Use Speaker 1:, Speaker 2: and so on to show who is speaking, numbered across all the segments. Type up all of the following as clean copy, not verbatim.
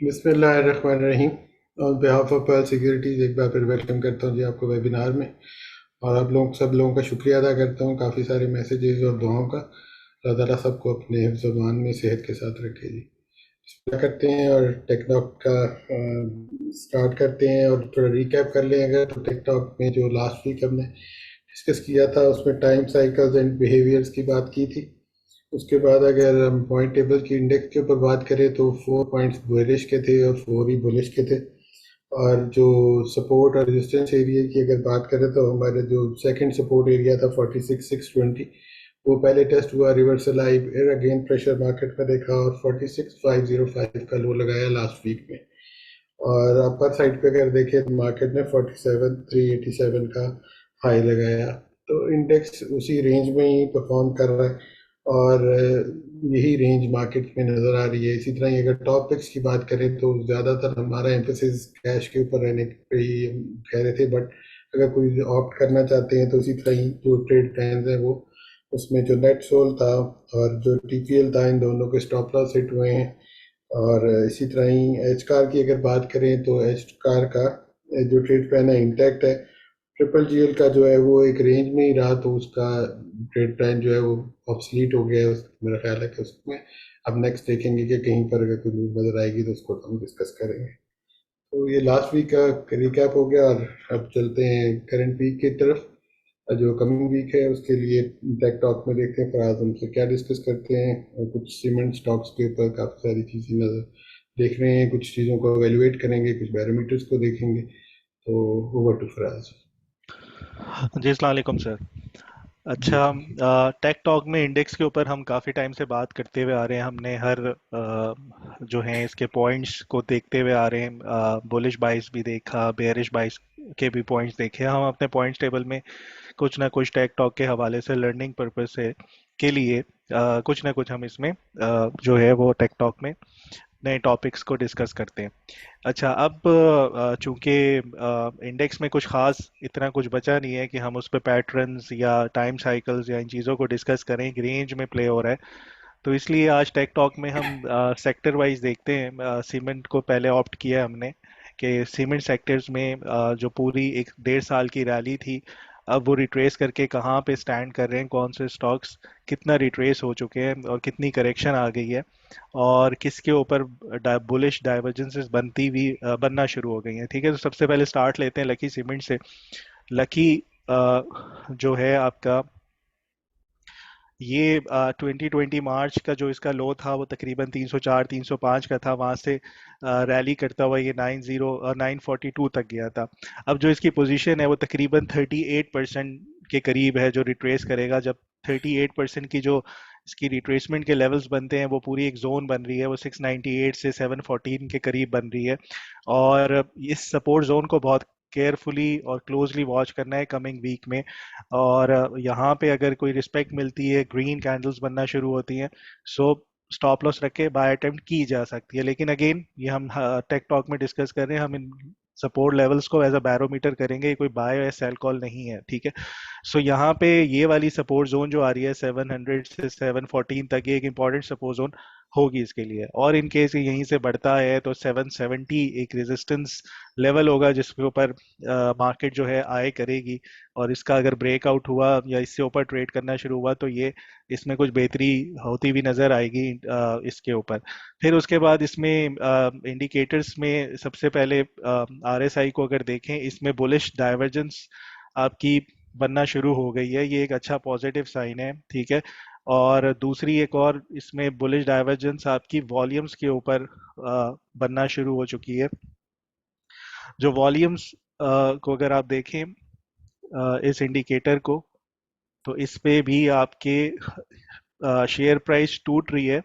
Speaker 1: बिस्मिल्लाहिर्रहमानिर्रहीम। On behalf of pearl securities एक बार फिर वेलकम करता हूँ जी आपको वेबिनार में। और आप लोग सब लोगों का शुक्रिया अदा करता हूँ, काफ़ी सारे मैसेजेस और दुआओं का। अल्लाह ताला सबको अपने हिफ्ज़ व ईमान में सेहत के साथ रखे जी। क्या करते हैं और टेकटॉक का स्टार्ट करते हैं और थोड़ा रिकैप कर लें अगर तो। टेकटॉक में जो लास्ट वीक हमने डिस्कस किया था उसमें टाइम साइकिल्स एंड बिहेवियर्स की बात की थी। उसके बाद अगर हम पॉइंट टेबल की इंडेक्स के ऊपर बात करें तो 4 पॉइंट्स बेरिश के थे और 4 ही बुलिश के थे। और जो सपोर्ट और रेजिस्टेंस एरिया की अगर बात करें तो हमारे जो सेकंड सपोर्ट एरिया था 46,620, वो पहले टेस्ट हुआ, रिवर्सल आई, फिर अगेन प्रेशर मार्केट में देखा और 46,505 का लो लगाया लास्ट वीक में। और अपर साइड पे अगर देखें तो मार्केट ने 47,387 का हाई लगाया। तो इंडेक्स उसी रेंज में ही परफॉर्म कर रहा है और यही रेंज मार्केट में नज़र आ रही है। इसी तरह ही अगर टॉप पिक्स की बात करें तो ज़्यादातर हमारा एम्फोसिस कैश के ऊपर रहने पे ही हम कह रहे थे, बट अगर कोई ऑप्ट करना चाहते हैं तो इसी तरह ही जो ट्रेड प्लान्स हैं वो, उसमें जो नेट सोल था और जो टीपीएल था, इन दोनों के स्टॉप लॉस हिट हुए हैं। और इसी तरह ही एच कार की अगर बात करें तो एच कार का जो ट्रेड प्लान है इंटैक्ट है। ट्रिपल जीएल का जो है वो एक रेंज में ही रहा, तो उसका ट्रेड प्लान जो है वो ऑब्सलीट हो गया है। मेरा ख्याल है कि उसमें अब नेक्स्ट देखेंगे कि कहीं पर अगर कोई न्यूज़ नजर आएगी तो उसको हम डिस्कस करेंगे। तो ये लास्ट वीक का रिकैप हो गया और अब चलते हैं करंट वीक की तरफ। जो कमिंग वीक है उसके लिए टेक टॉक में देखते हैं फराज हमसे क्या डिस्कस करते हैं। और कुछ सीमेंट स्टॉक्स के ऊपर काफ़ी सारी चीज़ें नज़र देख रहे हैं, कुछ चीज़ों को एवेल्युएट करेंगे, कुछ बैरोमीटर्स को देखेंगे। तो ओवर टू फराज।
Speaker 2: जी अस्सलाम वालेकुम सर।
Speaker 1: जी।
Speaker 2: अच्छा, टेक टॉक में इंडेक्स के ऊपर हम काफ़ी टाइम से बात करते हुए आ रहे हैं। हमने हर जो हैं इसके पॉइंट्स को देखते हुए आ रहे हैं। बुलिश बाइस भी देखा, बेयरिश बाइस के भी पॉइंट्स देखे। हम अपने पॉइंट्स टेबल में कुछ ना कुछ टेक टॉक के हवाले से लर्निंग पर्पस से के लिए कुछ ना कुछ हम इसमें जो है वो टेक टॉक में नए टॉपिक्स को डिस्कस करते हैं। अच्छा, अब चूंकि इंडेक्स में कुछ खास इतना कुछ बचा नहीं है कि हम उस पे पैटर्न्स या टाइम साइकिल्स या इन चीज़ों को डिस्कस करें, एक रेंज में प्ले हो रहा है। तो इसलिए आज टेक टॉक में हम सेक्टर वाइज देखते हैं। सीमेंट को पहले ऑप्ट किया है हमने कि सीमेंट सेक्टर्स में जो पूरी एक 1.5 साल की रैली थी, अब वो रिट्रेस करके कहाँ पे स्टैंड कर रहे हैं, कौन से स्टॉक्स कितना रिट्रेस हो चुके हैं और कितनी करेक्शन आ गई है, और किसके ऊपर बुलिश डाइवर्जेंसेस बनना शुरू हो गई हैं। ठीक है, तो सबसे पहले स्टार्ट लेते हैं लकी सीमेंट से। लकी जो है आपका, ये 2020 मार्च का जो इसका लो था वो तकरीबन 304 305 का था। वहां से रैली करता हुआ ये 942 तक गया था। अब जो इसकी पोजीशन है वो तकरीबन 38% के करीब है जो रिट्रेस करेगा। जब 38% की जो इसकी रिट्रेसमेंट के लेवल्स बनते हैं, वो पूरी एक जोन बन रही है, वो 698 से 714 के करीब बन रही है। और इस सपोर्ट जोन को बहुत केयरफुली और क्लोजली वॉच करना है कमिंग वीक में। और यहाँ पे अगर कोई रिस्पेक्ट मिलती है, ग्रीन कैंडल्स बनना शुरू होती हैं, सो स्टॉप लॉस रख के बाय अटेम्प्ट की जा सकती है। लेकिन अगेन ये हम टेक टॉक में डिस्कस कर रहे हैं, हम इन सपोर्ट लेवल्स को एज अ बैरोमीटर करेंगे, ये कोई बाय या सेल कॉल नहीं है। ठीक है, सो यहाँ पे ये वाली सपोर्ट जोन जो आ रही है 700 से 714 तक, ये एक इंपॉर्टेंट सपोर्ट जोन होगी इसके लिए। और इन केस यहीं से बढ़ता है तो 770 एक रेजिस्टेंस लेवल होगा जिसके ऊपर मार्केट जो है आए करेगी। और इसका अगर ब्रेकआउट हुआ या इससे ऊपर ट्रेड करना शुरू हुआ तो ये इसमें कुछ बेहतरी होती हुई नजर आएगी इसके ऊपर। फिर उसके बाद इसमें इंडिकेटर्स में सबसे पहले आरएसआई को अगर देखें, इसमें बुलिश डाइवर्जेंस आपकी बनना शुरू हो गई है। ये एक अच्छा पॉजिटिव साइन है। ठीक है, और दूसरी एक और इसमें बुलिश डाइवर्जेंस आपकी वॉल्यूम्स के ऊपर बनना शुरू हो चुकी है। जो वॉल्यूम्स को अगर आप देखें, इस इंडिकेटर को, तो इस पे भी आपके शेयर प्राइस टूट रही है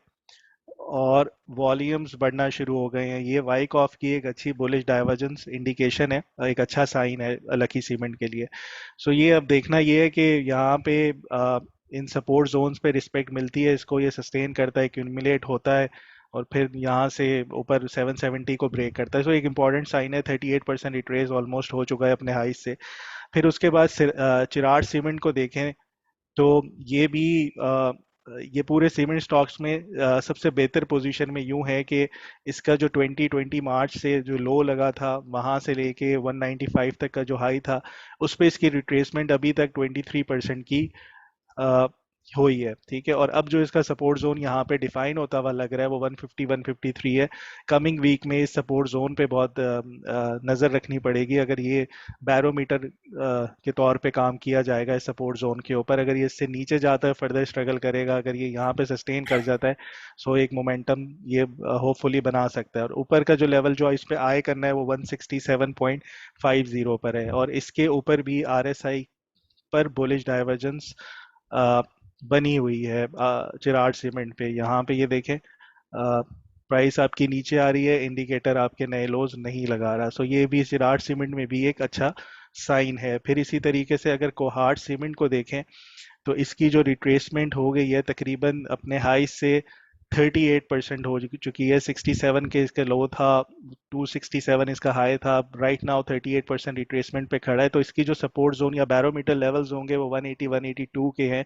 Speaker 2: और वॉल्यूम्स बढ़ना शुरू हो गए हैं। ये वाइक ऑफ की एक अच्छी बुलिश डाइवर्जेंस इंडिकेशन है, एक अच्छा साइन है लकी सीमेंट के लिए। सो ये अब देखना ये है कि यहाँ पे इन सपोर्ट जोन्स पे रिस्पेक्ट मिलती है, इसको ये सस्टेन करता है, एक्यूमुलेट होता है, और फिर यहाँ से ऊपर 770 को ब्रेक करता है। सो एक इंपॉर्टेंट साइन है। 38% रिट्रेस ऑलमोस्ट हो चुका है अपने हाई से। फिर उसके बाद चिराग सीमेंट को देखें तो ये भी ये पूरे सीमेंट स्टॉक्स में सबसे बेहतर पोजीशन में यूं है कि इसका जो 2020 मार्च से जो लो लगा था वहां से लेके 195 तक का जो हाई था, उस पे इसकी रिट्रेसमेंट अभी तक 23% की अ, हुई है। ठीक है, और अब जो इसका सपोर्ट जोन यहाँ पे डिफाइन होता हुआ लग रहा है वो 150 153 है। कमिंग वीक में इस सपोर्ट जोन पे बहुत नज़र रखनी पड़ेगी। अगर ये बैरोमीटर के तौर पे काम किया जाएगा इस सपोर्ट जोन के ऊपर, अगर ये इससे नीचे जाता है फर्दर स्ट्रगल करेगा, अगर ये यहाँ पे सस्टेन कर जाता है, सो एक मोमेंटम ये होपफुली बना सकता है। और ऊपर का जो लेवल जो इस पे आए करना है वो 167.50 पर है, और इसके ऊपर भी आरएसआई पर बुलिश डाइवर्जेंस बनी हुई है चिराग सीमेंट पे। यहाँ पे ये देखें, प्राइस आपकी नीचे आ रही है, इंडिकेटर आपके नए लोज नहीं लगा रहा। सो ये भी चिराग सीमेंट में भी एक अच्छा साइन है। फिर इसी तरीके से अगर कोहार्ट सीमेंट को देखें तो इसकी जो रिट्रेसमेंट हो गई है तकरीबन अपने हाई से 38% हो चुकी है। 67 के इसका लो था, 267 इसका हाई था, राइट नाउ 38% रिट्रेसमेंट पे खड़ा है। तो इसकी जो सपोर्ट जोन या बैरोमीटर लेवल्स होंगे वो 180 182 के हैं।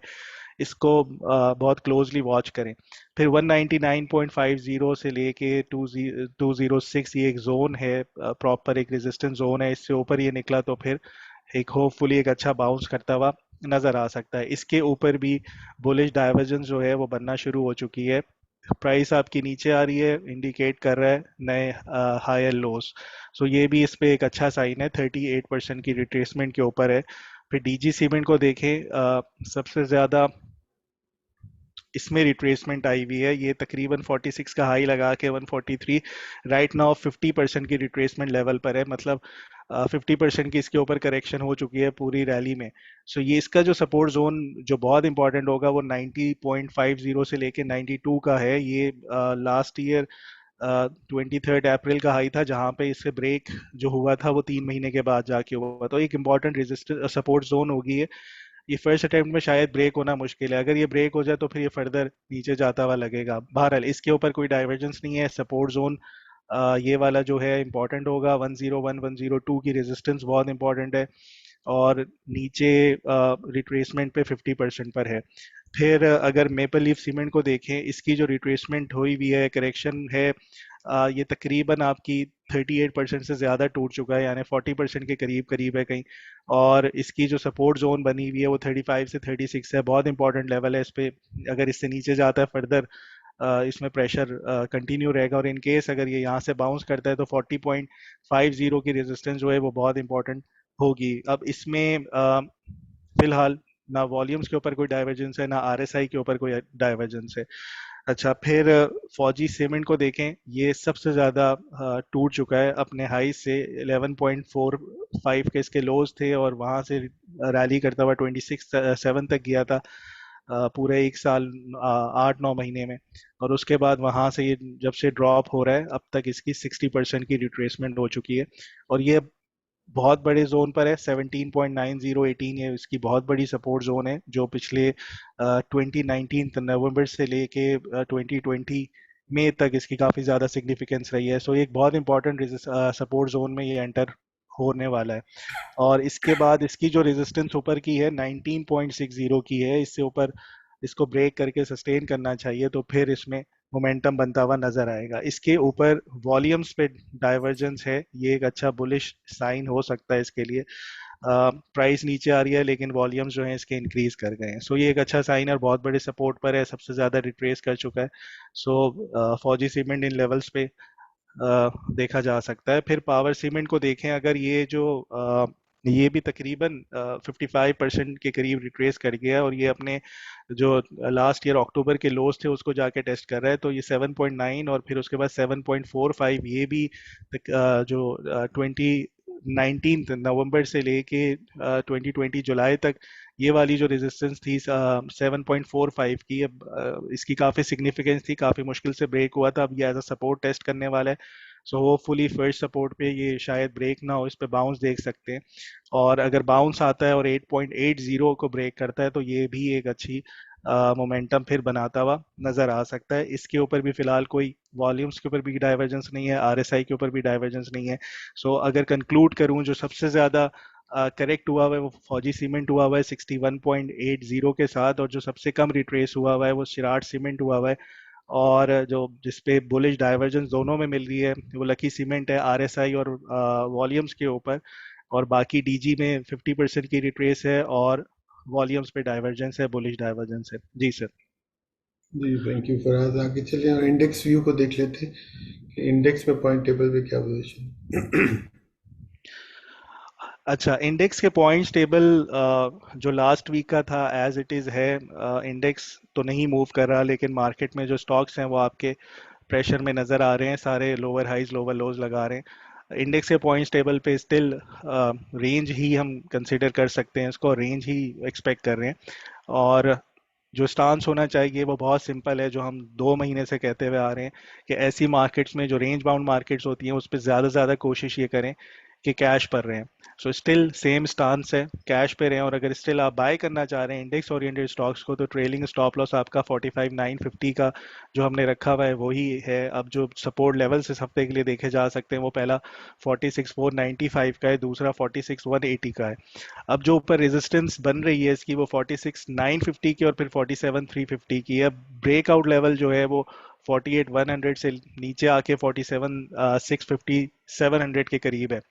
Speaker 2: इसको बहुत क्लोजली वॉच करें। फिर 199.50 से लेके 206 ये एक जोन है, प्रॉपर एक रेजिस्टेंस जोन है। इससे ऊपर ये निकला तो फिर एक होपफुली एक अच्छा बाउंस करता हुआ नजर आ सकता है। इसके ऊपर भी बुलिश डाइवर्जेंस जो है वो बनना शुरू हो चुकी है। प्राइस आपकी नीचे आ रही है, इंडिकेट कर रहा है नए हायर लोस। सो ये भी इस पे एक अच्छा साइन है, 38% की रिट्रेसमेंट के ऊपर है। फिर डीजी सीमेंट को देखें, सबसे ज़्यादा इसमें रिट्रेसमेंट आई हुई है। ये तकरीबन 46 का हाई लगा के 143, राइट नाउ 50% की रिट्रेसमेंट लेवल पर है। मतलब 50% की इसके ऊपर करेक्शन हो चुकी है पूरी रैली में। सो ये इसका जो सपोर्ट जोन जो बहुत इंपॉर्टेंट होगा वो 90.50 से लेके 92 का है। ये लास्ट ईयर 23 अप्रैल का हाई था, जहां पे इससे ब्रेक जो हुआ था वो 3 महीने के बाद जाके हुआ। तो एक इंपॉर्टेंट रेजिस्टेंस सपोर्ट जोन होगी ये। ये फर्स्ट अटेम्प्ट में शायद ब्रेक होना मुश्किल है। अगर ये ब्रेक हो जाए तो फिर ये फर्दर नीचे जाता हुआ लगेगा। बहरहाल इसके ऊपर कोई डाइवर्जेंस नहीं है। सपोर्ट जोन ये वाला जो है इंपॉर्टेंट होगा। 101 102 की रेजिस्टेंस बहुत इंपॉर्टेंट है, और नीचे रिट्रेसमेंट पे 50% पर है। फिर अगर मेपल लीफ सीमेंट को देखें, इसकी जो रिट्रेसमेंट हुई हुई है, करेक्शन है, ये तकरीबन आपकी 38% से ज़्यादा टूट चुका है, यानी 40% के करीब करीब है कहीं। और इसकी जो सपोर्ट जोन बनी हुई है वो 35 से 36 है, बहुत इंपॉर्टेंट लेवल है। इस पे अगर इससे नीचे जाता है फर्दर इसमें प्रेशर कंटिन्यू रहेगा, और इन केस अगर ये यहाँ से बाउंस करता है तो 40.50 की रेजिस्टेंस जो है वो बहुत इंपॉर्टेंट होगी। अब इसमें फिलहाल ना वॉल्यूम्स के ऊपर कोई डाइवर्जेंस है, ना आरएसआई के ऊपर कोई डाइवर्जेंस है। अच्छा, फिर फौजी सीमेंट को देखें, ये सबसे ज़्यादा टूट चुका है अपने हाई से। 11.45 के इसके लोज थे, और वहाँ से रैली करता हुआ 26 7 तक गया था पूरे एक साल 8 9 महीने में। और उसके बाद वहाँ से ये जब से ड्रॉप हो रहा है अब तक इसकी 60% की रिट्रेसमेंट हो चुकी है। और ये बहुत बड़े जोन पर है, 17.9018, ये इसकी बहुत बड़ी सपोर्ट जोन है, जो पिछले 2019 नवंबर से लेके 2020 मई तक इसकी काफ़ी ज़्यादा सिग्निफिकेंस रही है। सो एक बहुत इंपॉर्टेंट सपोर्ट जोन में ये एंटर होने वाला है। और इसके बाद इसकी जो रेजिस्टेंस ऊपर की है 19.60 की है। इससे ऊपर इसको ब्रेक करके सस्टेन करना चाहिए, तो फिर इसमें मोमेंटम बनता हुआ नजर आएगा। इसके ऊपर वॉल्यूम्स पे डाइवर्जेंस है, ये एक अच्छा बुलिश साइन हो सकता है इसके लिए। प्राइस नीचे आ रही है लेकिन वॉल्यूम्स जो हैं इसके इंक्रीज कर गए हैं। सो ये एक अच्छा साइन है, और बहुत बड़े सपोर्ट पर है, सबसे ज़्यादा रिट्रेस कर चुका है। सो फौजी सीमेंट इन लेवल्स पे देखा जा सकता है। फिर पावर सीमेंट को देखें, अगर ये जो ये भी तकरीबन 55% के करीब रिट्रेस कर गया है, और ये अपने जो लास्ट ईयर अक्टूबर के लोस थे उसको जाके टेस्ट कर रहा है। तो ये 7.9 और फिर उसके बाद 7.45, ये भी जो 2019 नवंबर से लेके 2020 जुलाई तक ये वाली जो रेजिस्टेंस थी 7.45 की, अब इसकी काफ़ी सिग्निफिकेंस थी, काफ़ी मुश्किल से ब्रेक हुआ था। अब ये एज अ सपोर्ट टेस्ट करने वाला है। सो होपफुली फर्स्ट सपोर्ट पे ये शायद ब्रेक ना हो, इस पे बाउंस देख सकते हैं। और अगर बाउंस आता है और 8.80 को ब्रेक करता है तो ये भी एक अच्छी मोमेंटम फिर बनाता हुआ नजर आ सकता है। इसके ऊपर भी फिलहाल कोई वॉल्यूम्स के ऊपर भी डाइवर्जेंस नहीं है, आरएसआई के ऊपर भी डाइवर्जेंस नहीं है। सो अगर कंक्लूड करूं, जो सबसे ज़्यादा करेक्ट हुआ हुआ है वो फौजी सीमेंट हुआ हुआ है 61.80 के साथ, और जो सबसे कम रिट्रेस हुआ हुआ है वो शिराट सीमेंट हुआ हुआ है। और जो जिसपे बुलिश डाइवर्जेंस दोनों में मिल रही है वो लकी सीमेंट है आरएसआई और वॉल्यूम्स के ऊपर। और बाकी डीजी में 50% की रिट्रेस है, और वॉल्यूम्स पे डाइवर्जेंस है, बुलिश डाइवर्जेंस है। जी सर।
Speaker 1: जी थैंक यू फराज। आगे चलिए और इंडेक्स व्यू को देख लेते हैं कि इंडेक्स में पॉइंट टेबल पे क्या पोजीशन।
Speaker 2: अच्छा, इंडेक्स के पॉइंट्स टेबल जो लास्ट वीक का था एज इट इज़ है। इंडेक्स तो नहीं मूव कर रहा, लेकिन मार्केट में जो स्टॉक्स हैं वो आपके प्रेशर में नज़र आ रहे हैं, सारे लोअर हाइज लोअर लोज लगा रहे हैं। इंडेक्स के पॉइंट्स टेबल पे स्टिल रेंज ही हम कंसिडर कर सकते हैं, इसको रेंज ही एक्सपेक्ट कर रहे हैं। और जो स्टांस होना चाहिए वो बहुत सिंपल है, जो हम 2 महीने से कहते हुए आ रहे हैं कि ऐसी मार्केट्स में जो रेंज बाउंड मार्केट्स होती हैं उस पर ज़्यादा से ज़्यादा कोशिश ये करें कि कैश पर रहें। सो स्टिल सेम स्टांस है, कैश पे रहें। और अगर स्टिल आप बाय करना चाह रहे हैं इंडेक्स ओरिएंटेड स्टॉक्स को, तो ट्रेलिंग स्टॉप लॉस आपका 45,950 का जो हमने रखा हुआ है वही है। अब जो सपोर्ट लेवल्स इस हफ्ते के लिए देखे जा सकते हैं वो पहला 46,495 का है, दूसरा 46,180 का है। अब जो ऊपर रेजिस्टेंस बन रही है इसकी वो 46,950 की और फिर 47,350 की है। अब ब्रेकआउट लेवल जो है वो 48,100 से नीचे आके 47,650 700 के करीब है।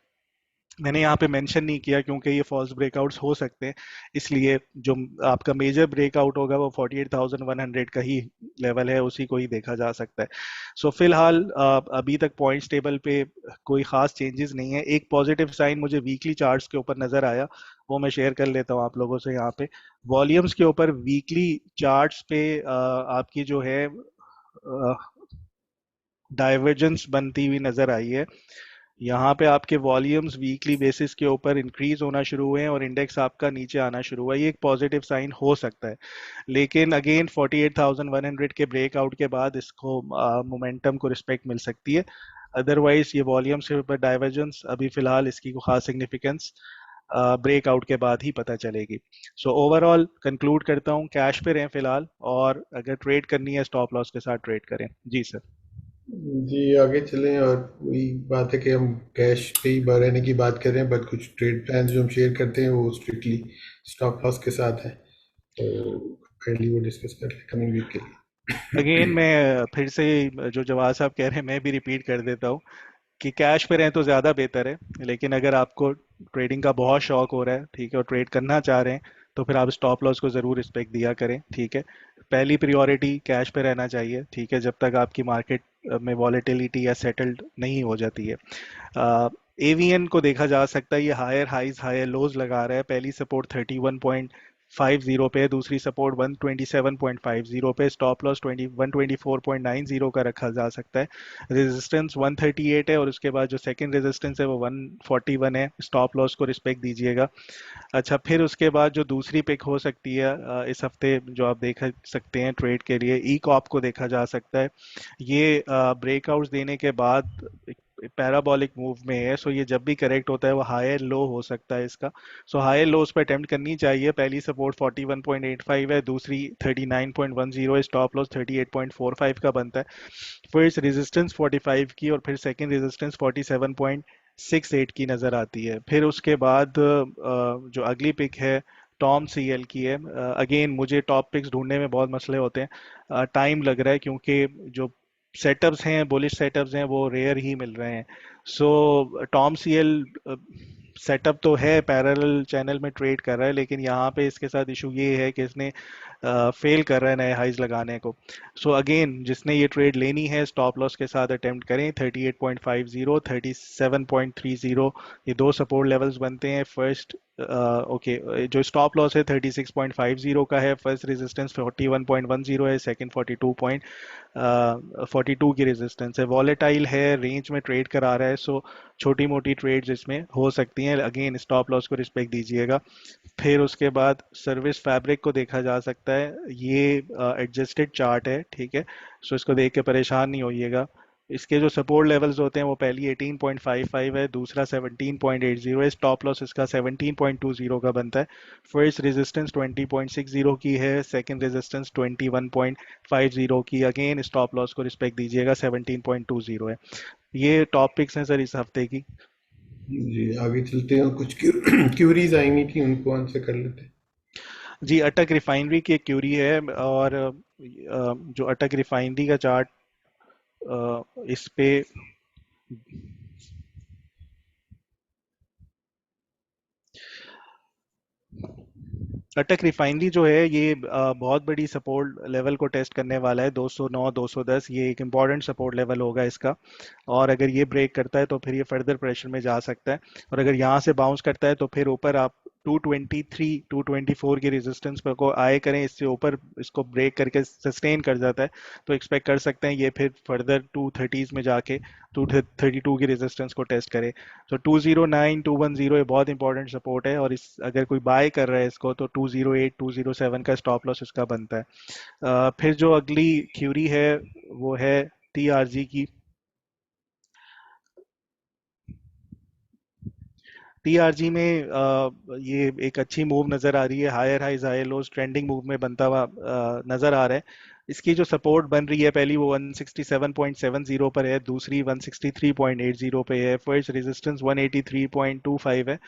Speaker 2: मैंने यहाँ पे मेंशन नहीं किया क्योंकि ये फॉल्स ब्रेकआउट्स हो सकते हैं, इसलिए जो आपका मेजर ब्रेकआउट होगा वो 48,100 का ही लेवल है, उसी को ही देखा जा सकता है। सो फिलहाल अभी तक पॉइंट्स टेबल पे कोई खास चेंजेस नहीं है। एक पॉजिटिव साइन मुझे वीकली चार्ट्स के ऊपर नजर आया, वो मैं शेयर कर लेता हूँ आप लोगों से यहाँ पे। वॉल्यूम्स के ऊपर वीकली चार्ट्स पे आपकी जो है डाइवर्जेंस बनती हुई नजर आई है। यहाँ पे आपके वॉल्यूम्स वीकली बेसिस के ऊपर इंक्रीज होना शुरू हुए हैं और इंडेक्स आपका नीचे आना शुरू हुआ है, ये एक पॉजिटिव साइन हो सकता है। लेकिन अगेन 48,100 के ब्रेकआउट के बाद इसको मोमेंटम को रिस्पेक्ट मिल सकती है। अदरवाइज ये वॉल्यूम्स के ऊपर डाइवर्जेंस अभी फिलहाल इसकी कोई खास सिग्निफिकेंस ब्रेकआउट के बाद ही पता चलेगी। सो ओवरऑल कंक्लूड करता हूँ, कैश पे रहें फिलहाल, और अगर ट्रेड करनी है स्टॉप लॉस के साथ ट्रेड करें। जी सर।
Speaker 1: जी आगे चलें और वही बात है कि हम कैश पे ही रहने की बात कर रहे हैं, बट कुछ ट्रेड प्लान जो हम शेयर करते हैं वो स्ट्रिक्टली स्टॉप लॉस के साथ है, तो काइंडली वो डिस्कस कर लें कमिंग वीक के
Speaker 2: अगेन
Speaker 1: लिए।
Speaker 2: मैं फिर से जो जवाब साहब कह रहे हैं मैं भी रिपीट कर देता हूँ कि कैश पे रहें तो ज़्यादा बेहतर है। लेकिन अगर आपको ट्रेडिंग का बहुत शौक हो रहा है, ठीक है, और ट्रेड करना चाह रहे हैं, तो फिर आप स्टॉप लॉस को ज़रूर रिस्पेक्ट दिया करें, ठीक है। पहली प्रायोरिटी कैश पे रहना चाहिए, ठीक है, जब तक आपकी मार्केट में वॉलेटिलिटी या सेटल्ड नहीं हो जाती है। एवीएन को देखा जा सकता है, ये हायर हाइज हायर लोज लगा रहा है। पहली सपोर्ट 31.50 पे है, दूसरी सपोर्ट 127.50 पे, स्टॉप लॉस 124.90 का रखा जा सकता है। रेजिस्टेंस 138 है, और उसके बाद जो सेकंड रेजिस्टेंस है वो 141 है। स्टॉप लॉस को रिस्पेक्ट दीजिएगा। अच्छा, फिर उसके बाद जो दूसरी पिक हो सकती है इस हफ्ते जो आप देख सकते हैं ट्रेड के लिए, ई कॉप को देखा जा सकता है। ये ब्रेकआउट्स देने के बाद पैराबॉलिक मूव में है, सो ये जब भी करेक्ट होता है वो हायर लो हो सकता है इसका। सो हायर लोस पे अटेम्प्ट करनी चाहिए। पहली सपोर्ट 41.85 है, दूसरी 39.10 है, स्टॉप लॉस 38.45 का बनता है। फर्स्ट रेजिस्टेंस 45 की और फिर सेकंड रेजिस्टेंस 47.68 की नज़र आती है। फिर उसके बाद जो अगली पिक है टॉम सी एल की है। अगेन मुझे टॉप पिक्स ढूंढने में बहुत मसले होते हैं, टाइम लग रहा है क्योंकि जो सेटअप्स हैं, बुलिश सेटअप्स हैं, वो रेयर ही मिल रहे हैं। सो टॉम सी एल सेटअप तो है, पैरेलल चैनल में ट्रेड कर रहा है, लेकिन यहाँ पे इसके साथ इशू ये है कि इसने फेल कर रहा है नए हाइज लगाने को। सो अगेन जिसने ये ट्रेड लेनी है स्टॉप लॉस के साथ अटेम्प्ट करें। 38.50 37.30 ये दो सपोर्ट लेवल्स बनते हैं। फर्स्ट ओके, जो स्टॉप लॉस है 36.50 का है, फर्स्ट रेजिस्टेंस 41.10 है, सेकंड 42 की रेजिस्टेंस है। वॉलेटाइल है, रेंज में ट्रेड करा रहा है, सो छोटी मोटी ट्रेड्स इसमें हो सकती हैं। अगेन स्टॉप लॉस को रिस्पेक्ट दीजिएगा। फिर उसके बाद सर्विस फैब्रिक को देखा जा सकता है, ये एडजस्टेड चार्ट है, ठीक है, सो इसको देख के परेशान नहीं होइएगा। इसके जो सपोर्ट लेवल्स होते हैं वो पहली 18.55 है, दूसरा 17.80 है, स्टॉप लॉस इसका 17.20 का बनता है। फर्स्ट रेजिस्टेंस 20.60 की है, सेकंड रेजिस्टेंस 21.50 की। अगेन स्टॉप लॉस को रिस्पेक्ट दीजिएगा, 17.20 है। ये टॉपिक्स हैं सर इस हफ्ते की।
Speaker 1: जी आगे चलते हैं, कुछ क्यूरीज आई नहीं थी, उनको आंसर कर लेते हैं।
Speaker 2: जी, अटक रिफाइनरी की एक क्यूरी है, और जो अटक रिफाइनरी का चार्ट, इस पे अटक रिफाइनरी जो है ये बहुत बड़ी सपोर्ट लेवल को टेस्ट करने वाला है, 209 210, ये एक इम्पॉर्टेंट सपोर्ट लेवल होगा इसका। और अगर ये ब्रेक करता है तो फिर ये फर्दर प्रेशर में जा सकता है। और अगर यहाँ से बाउंस करता है तो फिर ऊपर आप 223 224 की रेजिस्टेंस पर को आए करें, इससे ऊपर इसको ब्रेक करके सस्टेन कर जाता है तो एक्सपेक्ट कर सकते हैं ये फिर फर्दर 230s में जाके 232 की रेजिस्टेंस को टेस्ट करे। तो 209 210 ये बहुत इंपॉर्टेंट सपोर्ट है, और इस अगर कोई बाय कर रहा है इसको तो 208 207 का स्टॉप लॉस इसका बनता है। फिर जो अगली क्यूरी है वो है टीआरजी की। टीआरजी में ये एक अच्छी मूव नज़र आ रही है, higher highs higher lows trending move में बनता हुआ नज़र आ रहा है। इसकी जो सपोर्ट बन रही है, पहली वो 167.70 पर है, दूसरी 163.80 पे है, फर्स्ट रेजिस्टेंस 183.25 है।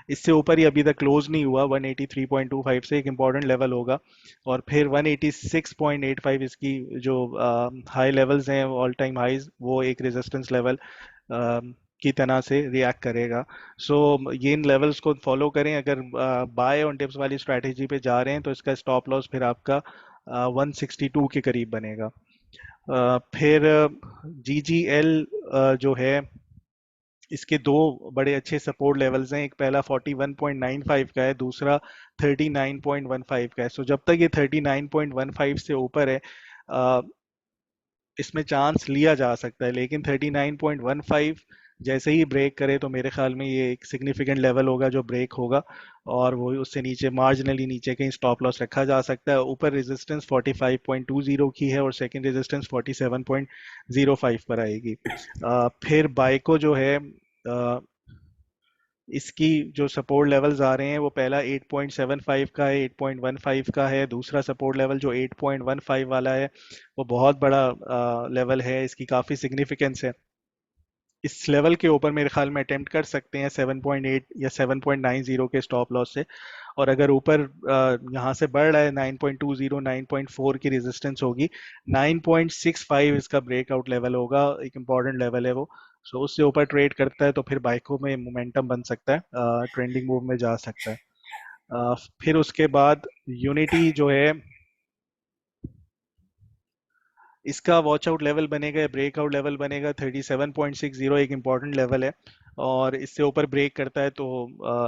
Speaker 2: इससे ऊपर ही अभी तक क्लोज नहीं हुआ, 183.25 से एक इम्पॉर्टेंट लेवल होगा। और फिर 186.85 इसकी जो हाई लेवल्स हैं, ऑल टाइम हाइज, वो एक रेजिस्टेंस लेवल की तरह से रिएक्ट करेगा। सो ये इन लेवल्स को फॉलो करें। अगर बाय ऑन टिप्स वाली स्ट्रैटेजी पे जा रहे हैं तो इसका स्टॉप लॉस फिर आपका 162 के करीब बनेगा। फिर जी जी एल जो है, इसके दो बड़े अच्छे सपोर्ट लेवल्स हैं। एक पहला 41.95 का है, दूसरा 39.15 का है। सो जब तक ये 39.15 से ऊपर है, अ, इसमें चांस लिया जा सकता है, लेकिन 39.15 जैसे ही ब्रेक करे तो मेरे ख्याल में ये एक सिग्निफिकेंट लेवल होगा जो ब्रेक होगा, और वो उससे नीचे मार्जिनली नीचे कहीं स्टॉप लॉस रखा जा सकता है। ऊपर रेजिस्टेंस 45.20 की है और सेकंड रेजिस्टेंस 47.05 पर आएगी। फिर बाइको जो है, इसकी जो सपोर्ट लेवल्स आ रहे हैं वो पहला 8.75 का है, 8.15 का है। दूसरा सपोर्ट लेवल जो 8.15 वाला है वो बहुत बड़ा लेवल है, इसकी काफ़ी सिग्निफिकेंस है। इस लेवल के ऊपर मेरे ख्याल में अटेम्प्ट कर सकते हैं 7.8 या 7.90 के स्टॉप लॉस से। और अगर ऊपर यहाँ से बढ़ रहा है 9.20 9.4 की रेजिस्टेंस होगी, 9.65 इसका ब्रेकआउट लेवल होगा, एक इम्पॉर्टेंट लेवल है वो। सो उससे ऊपर ट्रेड करता है तो फिर बाइकों में मोमेंटम बन सकता है, ट्रेंडिंग मूव में जा सकता है। फिर उसके बाद यूनिटी जो है, इसका वॉच आउट लेवल बनेगा, ब्रेकआउट लेवल बनेगा 37.60, एक इम्पॉर्टेंट लेवल है। और इससे ऊपर ब्रेक करता है तो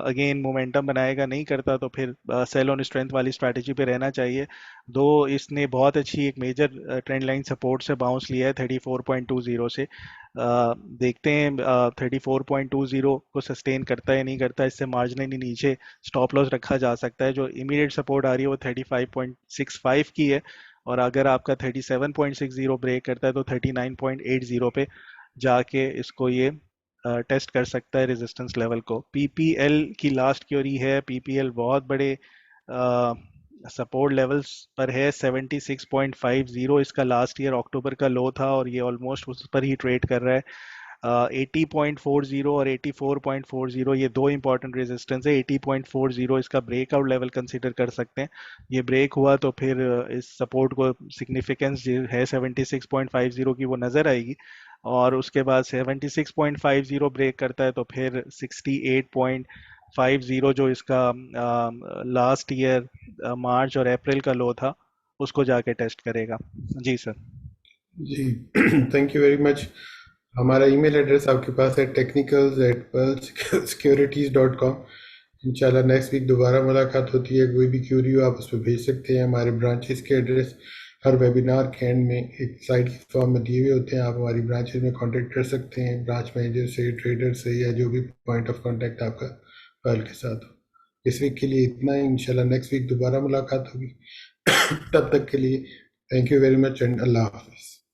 Speaker 2: अगेन मोमेंटम बनाएगा, नहीं करता तो फिर सेल ऑन स्ट्रेंथ वाली स्ट्रैटेजी पे रहना चाहिए। दो इसने बहुत अच्छी एक मेजर ट्रेंड लाइन सपोर्ट से बाउंस लिया है 34.20 से। देखते हैं 34.20 को सस्टेन करता है नहीं करता, इससे मार्जिनली नीचे स्टॉप लॉस रखा जा सकता है। जो इमीडिएट सपोर्ट आ रही है वो 35.65 की है, और अगर आपका 37.60 ब्रेक करता है तो 39.80 पे जाके इसको ये टेस्ट कर सकता है रेजिस्टेंस लेवल को। पीपीएल की लास्ट क्योरी है, पीपीएल बहुत बड़े सपोर्ट लेवल्स पर है, 76.50 इसका लास्ट ईयर अक्टूबर का लो था, और ये ऑलमोस्ट उस पर ही ट्रेड कर रहा है। 80.40 और 84.40 ये दो इंपॉर्टेंट रेजिस्टेंस है। 80.40 इसका ब्रेकआउट लेवल कंसीडर कर सकते हैं। ये ब्रेक हुआ तो फिर इस सपोर्ट को सिग्निफिकेंस है 76.50 की वो नज़र आएगी। और उसके बाद 76.50 ब्रेक करता है तो फिर 68.50 जो इसका लास्ट ईयर मार्च और अप्रैल का लो था उसको जाके टेस्ट करेगा। जी सर।
Speaker 1: जी थैंक यू वेरी मच। हमारा ईमेल एड्रेस आपके पास है technicals@pearlsecurities.com। इंशाल्लाह नेक्स्ट वीक दोबारा मुलाकात होती है। कोई भी क्यूरी हो आप उस पर भेज सकते हैं। हमारे ब्रांचेस के एड्रेस हर वेबिनार के एंड में एक साइड की फॉर्म में दिए हुए होते हैं, आप हमारी ब्रांचेस में कांटेक्ट कर सकते हैं, ब्रांच मैनेजर से, ट्रेडर से, या जो भी पॉइंट ऑफ कांटेक्ट आपका फाइल के साथ हो। इस वीक के लिए इतना ही, इंशाल्लाह नेक्स्ट वीक दोबारा मुलाकात होगी। तब तक के लिए thank you very much and अल्लाह हाफिज़।